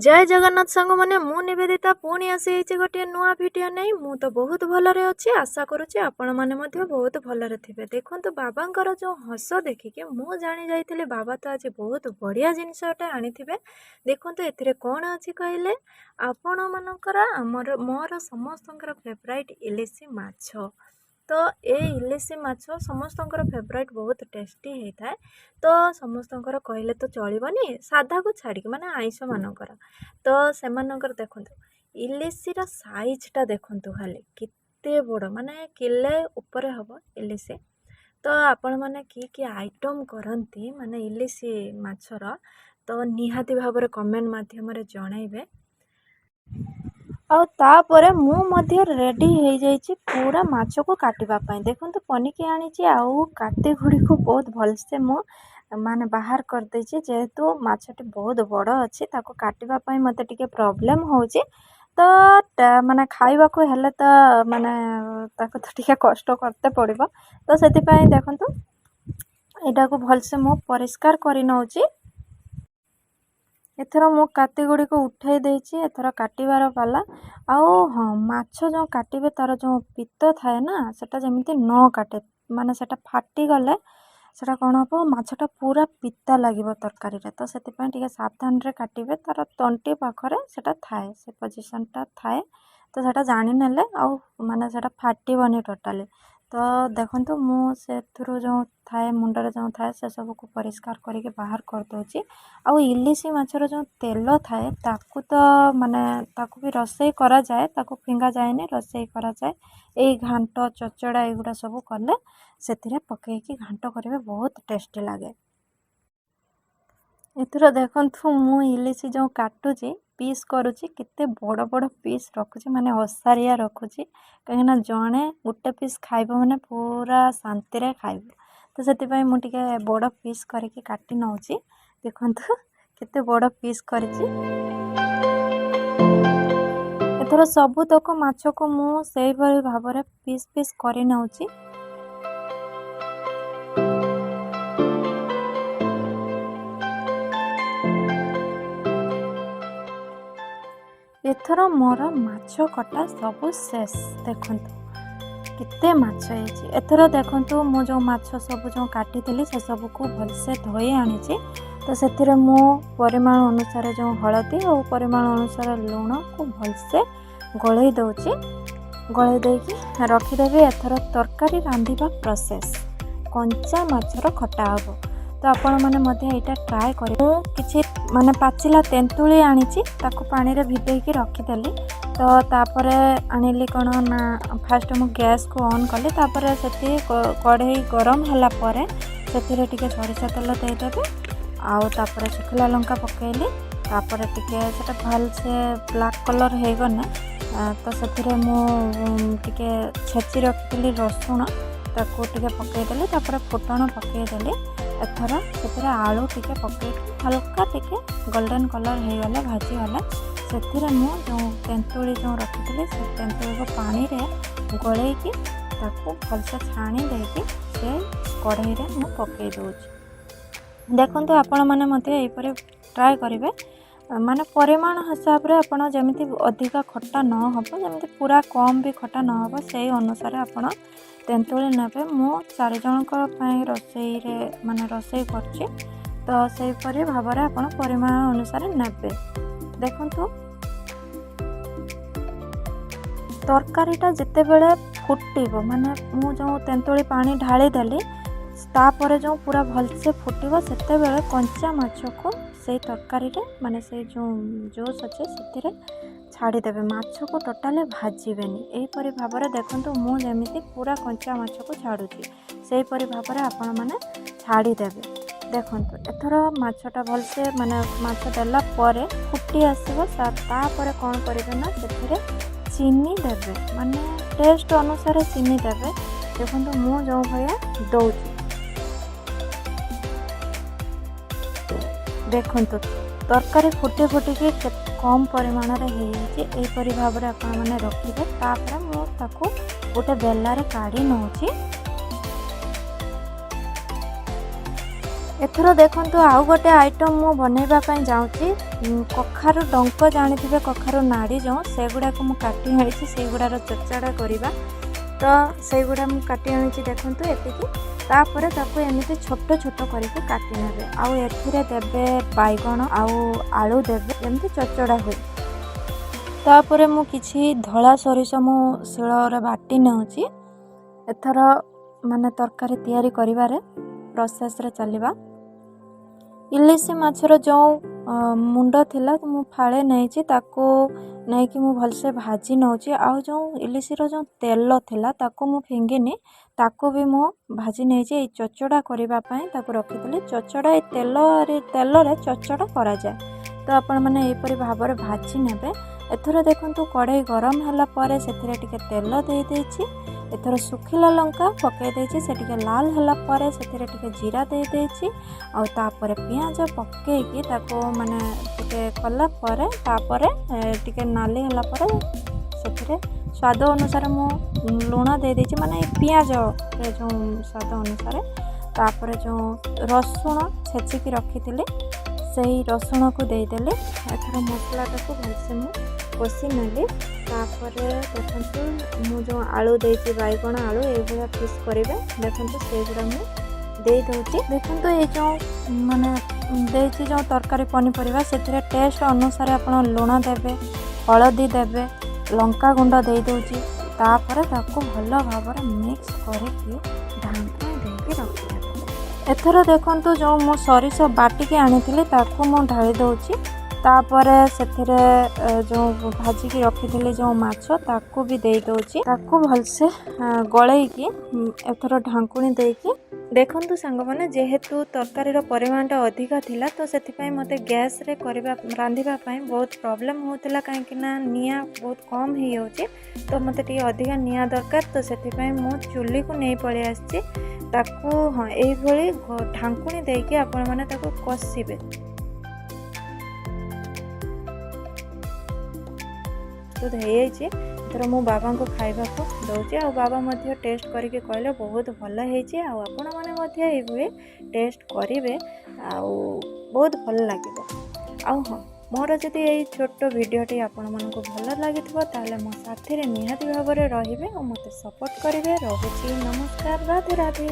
जय जगन्नाथ सांग मैंने मु निवेदिता पुणी आसी गोटे नुआ भिडियो नहीं मु तो बहुत भलरे अच्छी आशा करुच्ची आपण मैंने बहुत भलरे थे देखो बाबांकर जो हस देखिके मु जानी जाइए बाबा तो आज बहुत बढ़िया जिनसटे आनी देखो ए कौन अच्छी कहले आपण मानकर आमर मोर समस्त फेवराइट इलिशी माछ तो ये इलिशी माछ समस्त फेवराइट बहुत टेस्टी होता है तो समस्त कहले तो चलबनी साधा को छाड़ी माने आइष मानकर तो से देखु इलिशीर साइजटा देखु खाली केते बड़ माने किले ऊपर हम इलिशी तो आपण मैंने कि आइटम करती माने इलिशी माछर तो निहाती भाव कमेंट माध्यम जनइबे आउे मु रेडी हो जाइए पूरा माछ को काटापी देखो पनिकी आनी आउ काटी गुड़ी को बहुत भलसे मु माने बाहर कर देछि जेहेतु माछटी बहुत बड़ अच्छी ताको काटापी मत टे प्रोब्लेम होची तो माने खाइबा को हेले तो माने ताको तो टिके कष्ट करते पड़िबो तो सेति देखंतु एटा को भलसे मु परिष्कार करि नउची एथर मु काटी गुड़ी को उठे देछि एथर काटिबार पाला आउ हाँ माछ जो काटिबे तार जो पित्त थाए ना सेटा जेमिति न काटे माने सेटा फाटी गले सेटा कौन हम माछटा पूरा पिता लगे तरकारी तो से सावधान रे काटिबे तार तंटी पाखरे सेटा थाए से पोजिशनटा थाए तो सेटा जानी नेले आउ माने सेटा फाटिबनी टोटाली तो देखंतु मु सेथुरु जो थाए मुंडरे जो थाए से सब को परिष्कार करके बाहर कर दोची आउ इलिशी माछर जो तेल थाए ताकू तो माने ताकू भी रोसई करा जाए ताकू फिंगा जाए रोसई करा जाए एई घांट चचड़ा एगुड़ा सब कले से पकईकी घांट करेंगे बहुत टेस्टी लगे एथर देखु मु इलिशी जो काटुची पीस करुची केते बड़ बड़ पीस रखुची माने ओसारिया रखुची कहीं जड़े गोटे पीस खाइब माने पूरा शांति रे खाइब तो से मु टिके बड़ पीस करके काटी नौची देखंतु केते बड़ पीस करिची एथर सबु तक माछ को मु सेही भाव रे पीस पीस करि नौची एथर मोर माछ कटा सबु शेष देखंतु केते माछ है एथर देखंतु मो जो माछ सब जो काटी थी से सब को भलसे धोई आनी तो से मो परिमाण अनुसार जो हलदी और परिमाण अनुसार लुण को भलसे गलई दउची गलई देकी रखिदेवी एथर तरकारी रांधिबा प्रोसेस कंचा माछर खटा हबो तो आपण माने मध्य एटा ट्राए करी किछि माने पाचिला तेंतुली आनीची ताको पानी रे भिदेकी रखिदेली तो तापरे आनिली कोन ना फास्ट मु गैस को ऑन कली तापरे सेती कढ़ई गरम हला परे सेतिरे टिके सरिषा तेल दे देबे आउ तापरे सुखला लंका पकेली तापरे टिके सेटा भल से ब्लैक कलर हे गने तो सेतिरे मु टिके छेची रखिली रसुण ताको टिके पकेदेली तापरे फुटण पकेदेली एथर से आलू टिके पके हल्का टिके गोल्डन कलर हो गला भाजी गला से मु जो तेंतुली जो रखी से तेंतुली को पानी रे गलैकी ताको भलसे छाणी देकी से कढ़ई रे मु पके दूची देखंतु आपण माने मते एपरे ट्राई करिवे माने परिमाण हिसाब रे आपण जेमिति अधिका खट्टा न हबो जेमिति पूरा कम भी खट्टा न हबो सेही अनुसार आपण तेंतुली नेबे मु 4 जनक पई रोसई रे माने रोसई करछि तो सेही परि भाव रे आपण परिमाण अनुसार नेबे देखंतु तरकारीटा जेते बेले फुटिबो माने मु जो तेंतुली पानी ढाली देली तापर जो पूरा भलसे फुटिबो सेते बेले कंचा माछ को से तरकारी रे माने से जो जोश अच्छे से छाड़ी देबे माछ को टोटाली भाजीबेनी एहीपरि भाव रे देखंतु मु जेमिति पूरा कंचा माछ को छाड़ुची सेही परि भाव रे आपण माने छाड़ी देबे देखंतु एथर माछटा भलसे माने माछ देला परे फुटी आसीबो तापर कोन करिबे ना सेथिरे चीनी देबे माने टेस्ट अनुसार चीनी देबे देखंतु मु जो भया दउची देखंतु तरकारी फुटे फुटिकी कम परिमाण रे एहीपरि भाव रे आपण माने रखिबे तापर मु ताको गोटे बेला रे काढी नउची एथर देखंतु आउ गोटे आइटम मु बनैबा पई जाउची कखारु डंक जानिथिबे कखारु नाड़ी जो सेगुडा को मु काटी आनिछि सेगुडार चचाड़ा करिबा तो सेगुडा मु काटी आनिछि देखंतु एतिकी तापर ताको एमिति छोट छोट करके काटी नेबे आउ एथिरे देबे बैगण आउ आलू देबे एमिति चचड़ा होय तापर मु किछि धळा सरिष मु शिଳରେ बाटी नेउची एथर माने तरकारी तयारी करिवारे प्रोसेस रे चलिबा इलिसी माछर जो मुंड थिला मु फाळे नेछि ताको नै कि मु भलसे भाजी नउची आउ जो इलिसीर जो तेल थिला ताको मु फिंगिनी ताको भी मु भाजी नेछि ए चचड़ा करिबा पई ताको रखितले चचड़ा ए तेल रे चचड़ा करा जाय तो आपण माने ए परि भाबरे भाजी नेबे एथर देखंतु कढ़ाई गरम हला परे सेथिरे टिके तेल देई देछि एथर सुखिला लंका पके देछि से टिके लाल हला परे सेथिरे टिके जीरा देई देछि आ तापर पियाज पके कि ताको माने टिके कला परे तापर टिके नाली हला परे सेथिरे स्वाद अनुसार मु लूण दे देछि माने पियाज रे जो स्वाद अनुसार तापर जो रसुण छेचिकी रखिथिले सही रसुण को दे देले एथर मसलाटा को भलसे मु कषि नेली तापर देखंतु मु जो आलू देछि बैगण आलू ए भला पीस करिवे देखंतु सेगुडा मु दे दोछि देखंतु ए जो माने देछि जो तरकारी पनीपरिबा सेथिरे टेस्ट अनुसार आपण लूण देबे हळदी देबे लंका गुंड दे दोछि तापर ताको भलो भाबरे मिक्स करके ढांकना देके रखिबे एथर देखंतु जो मु सरिष बाटिके आनिथिले ताको मु ढाली दोछि तापर सेथिरे जो भाजी की रखिथिले जो माछ ताको भी दे दोछि ताको भलसे गळै की एथर ढांकुणी देकी देखंतु सांग माने जेहेतु तरकारी रो परिमाणटा अधिक थिला तो सेति पई मते गैस रे करबा रांधिबा पई बहुत प्रॉब्लम होतला काहे कि ना निया बहुत कम ही होची तो मते टी अधिक निया दरकार तो सेति पई मु चुल्ली को नै पळे आछि ताको हां एई भली ढांकुणी देकी आपण माने ताको कसिबे तो धर मो बाबा को खाइबा को दौचे आ बाबा मध्य टेस्ट करके कहले बहुत भल होइछि आ आपण माने मध्य एबे टेस्ट करिवे आ बहुत भल लागिबो आ हां मोर जदि ए छोट वीडियोटी आपण मन को भल लागिथबो ताले मो साथी रे निहाती भाबरे रहिबे आ मते सपोर्ट करिवे रहउछि नमस्कार राधे राधे।